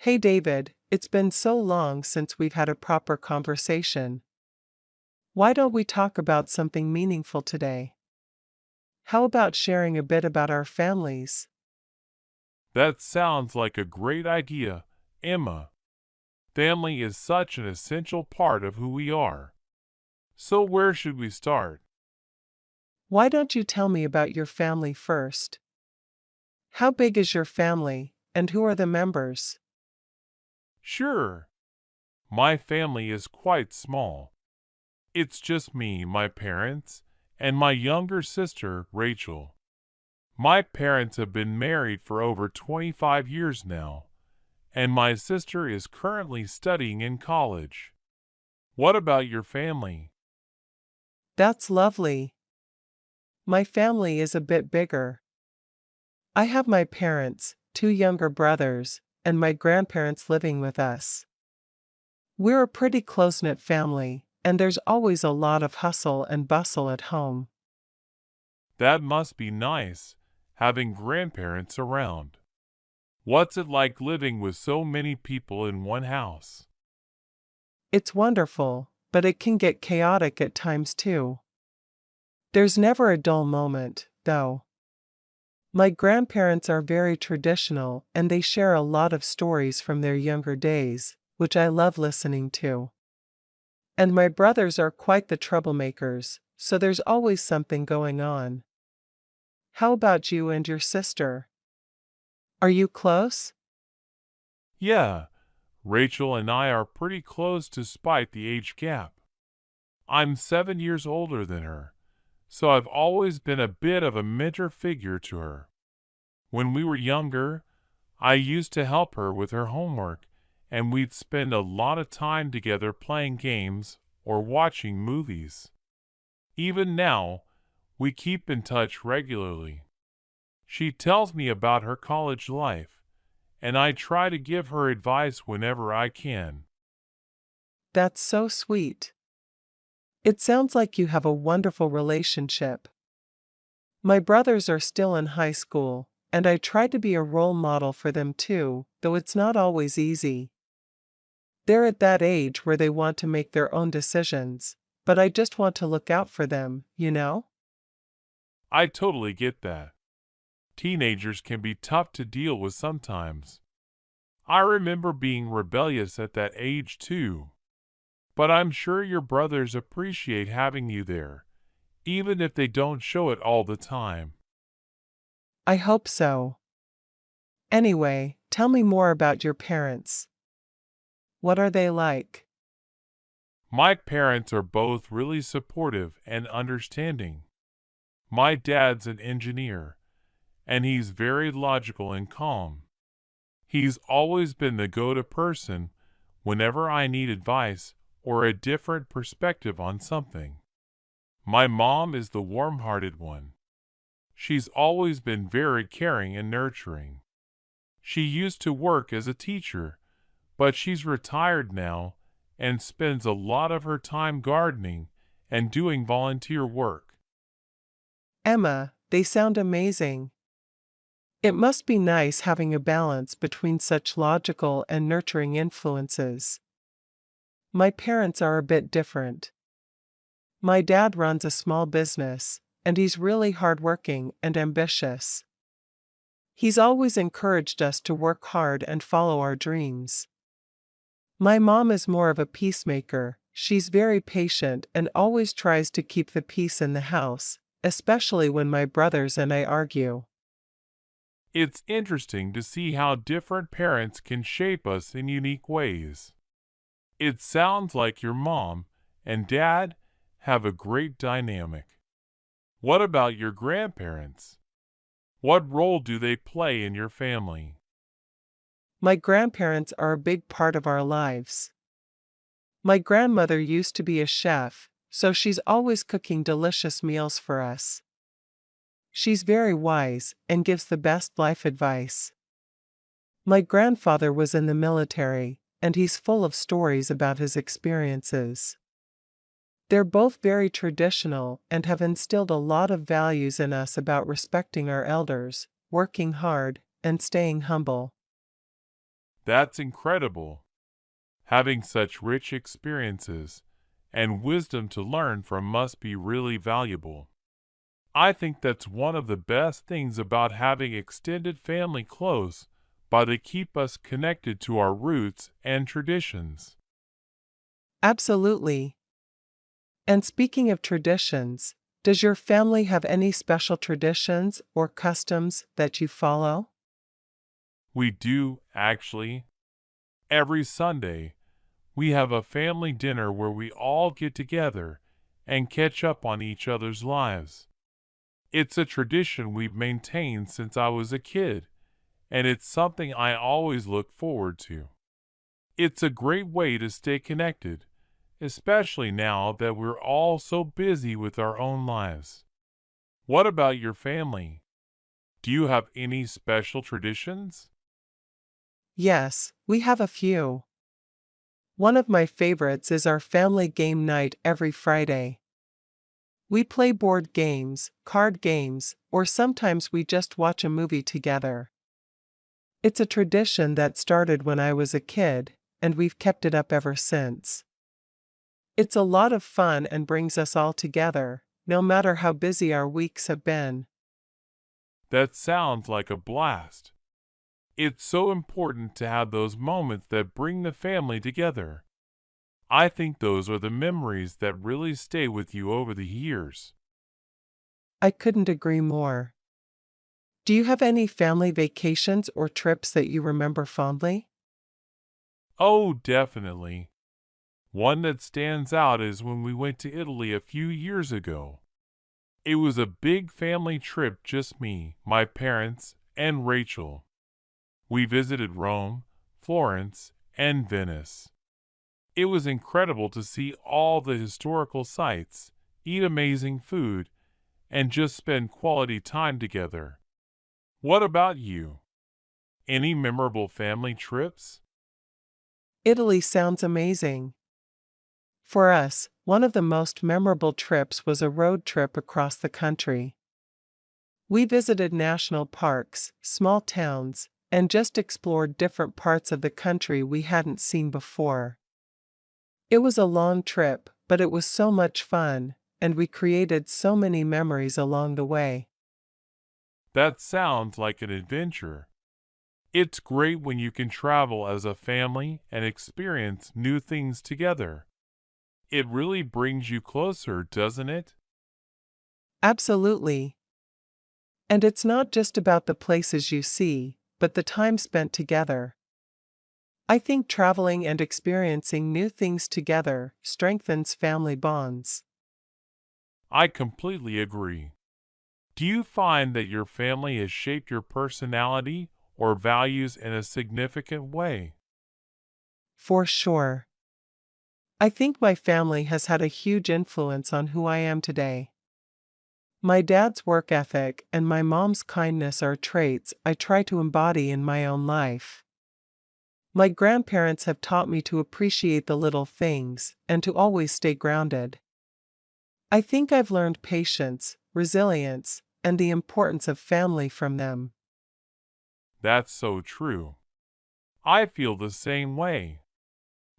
Hey David, it's been so long since we've had a proper conversation. Why don't we talk about something meaningful today? How about sharing a bit about our families? That sounds like a great idea, Emma. Family is such an essential part of who we are. So, where should we start? Why don't you tell me about your family first? How big is your family, and who are the members? Sure, my family is quite small. It's just me, my parents, and my younger sister, Rachel. My parents have been married for over 25 years now, and my sister is currently studying in college. What about your family? That's lovely. My family is a bit bigger. I have my parents, two younger brothers, and my grandparents living with us. We're a pretty close-knit family, and there's always a lot of hustle and bustle at home. That must be nice, having grandparents around. What's it like living with so many people in one house? It's wonderful, but it can get chaotic at times too. There's never a dull moment, though. My grandparents are very traditional and they share a lot of stories from their younger days, which I love listening to. And my brothers are quite the troublemakers, so there's always something going on. How about you and your sister? Are you close? Yeah, Rachel and I are pretty close despite the age gap. I'm 7 years older than her, so I've always been a bit of a mentor figure to her. When we were younger, I used to help her with her homework, and we'd spend a lot of time together playing games or watching movies. Even now, we keep in touch regularly. She tells me about her college life, and I try to give her advice whenever I can. That's so sweet. It sounds like you have a wonderful relationship. My brothers are still in high school, and I try to be a role model for them too, though it's not always easy. They're at that age where they want to make their own decisions, but I just want to look out for them, you know? I totally get that. Teenagers can be tough to deal with sometimes. I remember being rebellious at that age too. But I'm sure your brothers appreciate having you there, even if they don't show it all the time. I hope so. Anyway, tell me more about your parents. What are they like? My parents are both really supportive and understanding. My dad's an engineer, and he's very logical and calm. He's always been the go-to person whenever I need advice or a different perspective on something. My mom is the warm-hearted one. She's always been very caring and nurturing. She used to work as a teacher, but she's retired now and spends a lot of her time gardening and doing volunteer work. Emma, they sound amazing. It must be nice having a balance between such logical and nurturing influences. My parents are a bit different. My dad runs a small business, and he's really hardworking and ambitious. He's always encouraged us to work hard and follow our dreams. My mom is more of a peacemaker. She's very patient and always tries to keep the peace in the house, especially when my brothers and I argue. It's interesting to see how different parents can shape us in unique ways. It sounds like your mom and dad have a great dynamic. What about your grandparents? What role do they play in your family? My grandparents are a big part of our lives. My grandmother used to be a chef, so she's always cooking delicious meals for us. She's very wise and gives the best life advice. My grandfather was in the military, and he's full of stories about his experiences. They're both very traditional and have instilled a lot of values in us about respecting our elders, working hard, and staying humble. That's incredible. Having such rich experiences and wisdom to learn from must be really valuable. I think that's one of the best things about having extended family close, but they keep us connected to our roots and traditions. Absolutely. And speaking of traditions, does your family have any special traditions or customs that you follow? We do, actually. Every Sunday, we have a family dinner where we all get together and catch up on each other's lives. It's a tradition we've maintained since I was a kid, and it's something I always look forward to. It's a great way to stay connected, especially now that we're all so busy with our own lives. What about your family? Do you have any special traditions? Yes, we have a few. One of my favorites is our family game night every Friday. We play board games, card games, or sometimes we just watch a movie together. It's a tradition that started when I was a kid, and we've kept it up ever since. It's a lot of fun and brings us all together, no matter how busy our weeks have been. That sounds like a blast. It's so important to have those moments that bring the family together. I think those are the memories that really stay with you over the years. I couldn't agree more. Do you have any family vacations or trips that you remember fondly? Oh, definitely. One that stands out is when we went to Italy a few years ago. It was a big family trip, just me, my parents, and Rachel. We visited Rome, Florence, and Venice. It was incredible to see all the historical sites, eat amazing food, and just spend quality time together. What about you? Any memorable family trips? Italy sounds amazing. For us, one of the most memorable trips was a road trip across the country. We visited national parks, small towns, and just explored different parts of the country we hadn't seen before. It was a long trip, but it was so much fun, and we created so many memories along the way. That sounds like an adventure. It's great when you can travel as a family and experience new things together. It really brings you closer, doesn't it? Absolutely. And it's not just about the places you see, but the time spent together. I think traveling and experiencing new things together strengthens family bonds. I completely agree. Do you find that your family has shaped your personality or values in a significant way? For sure. I think my family has had a huge influence on who I am today. My dad's work ethic and my mom's kindness are traits I try to embody in my own life. My grandparents have taught me to appreciate the little things and to always stay grounded. I think I've learned patience, resilience, and the importance of family from them. That's so true. I feel the same way.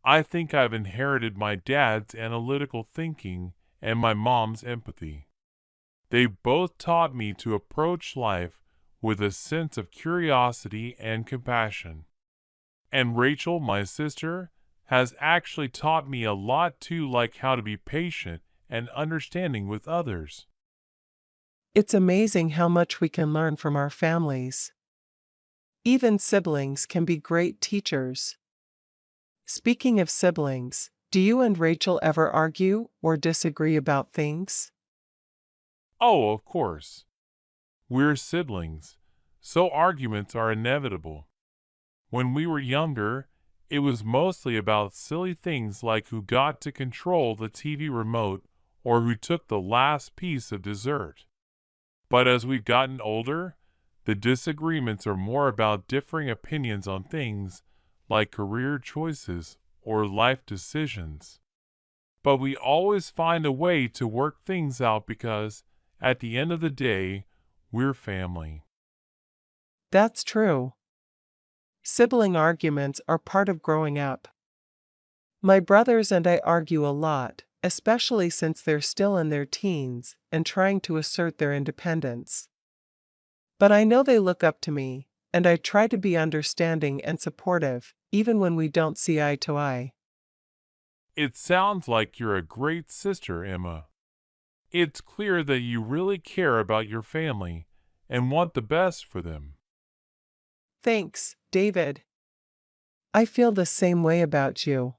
I think I've inherited my dad's analytical thinking and my mom's empathy. They both taught me to approach life with a sense of curiosity and compassion. And Rachel, my sister, has actually taught me a lot too, like how to be patient and understanding with others. It's amazing how much we can learn from our families. Even siblings can be great teachers. Speaking of siblings, do you and Rachel ever argue or disagree about things? Oh, of course. We're siblings, so arguments are inevitable. When we were younger, it was mostly about silly things like who got to control the TV remote or who took the last piece of dessert. But as we've gotten older, the disagreements are more about differing opinions on things like career choices or life decisions. But we always find a way to work things out because, at the end of the day, we're family. That's true. Sibling arguments are part of growing up. My brothers and I argue a lot, especially since they're still in their teens and trying to assert their independence. But I know they look up to me, and I try to be understanding and supportive, even when we don't see eye to eye. It sounds like you're a great sister, Emma. It's clear that you really care about your family and want the best for them. Thanks, David. I feel the same way about you.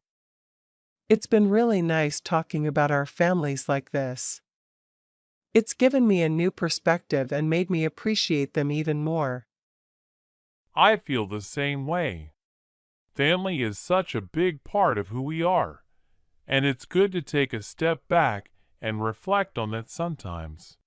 It's been really nice talking about our families like this. It's given me a new perspective and made me appreciate them even more. I feel the same way. Family is such a big part of who we are, and it's good to take a step back and reflect on that sometimes.